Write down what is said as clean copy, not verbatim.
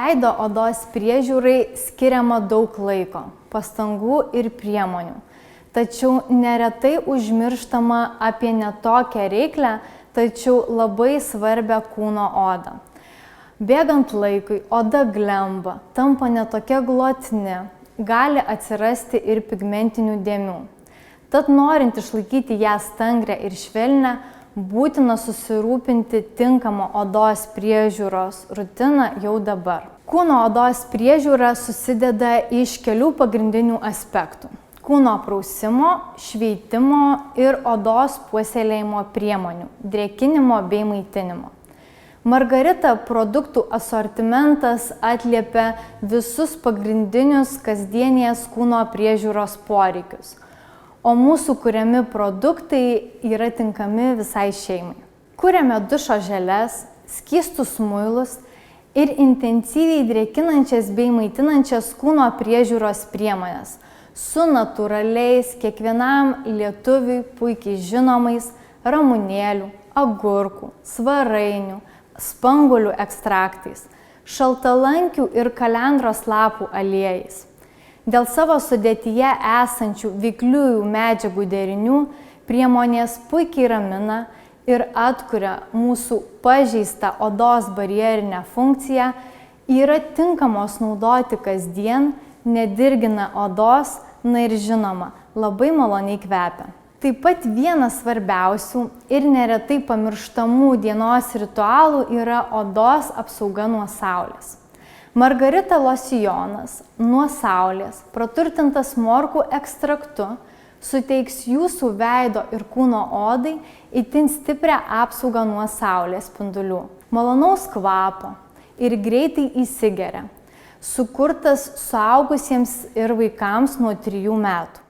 Veido odos priežiūrai skiriama daug laiko, pastangų ir priemonių. Tačiau neretai užmirštama apie netokią reiklę, tačiau labai svarbią kūno odą. Bėgant laikui, oda glemba, tampa netokia glotni, gali atsirasti ir pigmentinių dėmių. Tad norint išlaikyti ją stangrę ir švelnią, būtina susirūpinti tinkamą odos priežiūros rutiną jau dabar. Kūno odos priežiūra susideda iš kelių pagrindinių aspektų – kūno prausimo, šveitimo ir odos puoselėjimo priemonių, drėkinimo bei maitinimo. Margarita produktų asortimentas atliepia visus pagrindinius kasdienės kūno priežiūros poreikius, o mūsų kuriami produktai yra tinkami visai šeimai. Kuriame dušo želes, skystus muilus ir intensyviai drėkinančias bei maitinančias kūno priežiūros priemonės su natūraliais, kiekvienam lietuviui puikiai žinomais ramunėlių, agurkų, svarainių, spanguolių ekstraktais, šaltalankių ir kalendros lapų aliejais. Dėl savo sudėtyje esančių veikliųjų medžiagų derinių priemonės puikiai ramina ir atkuria mūsų pažeistą odos barjerinę funkciją, yra tinkamos naudoti kasdien, nedirgina odos, na ir žinoma, labai maloniai kvepia. Taip pat vienas svarbiausių ir neretai pamirštamų dienos ritualų yra odos apsauga nuo saulės. Margarita losjonas nuo saulės, praturtintas morkų ekstraktu, suteiks jūsų veido ir kūno odai itin stiprią apsaugą nuo saulės spindulių. Malonaus kvapo ir greitai įsigeria, sukurtas suaugusiems ir vaikams nuo 3 metų.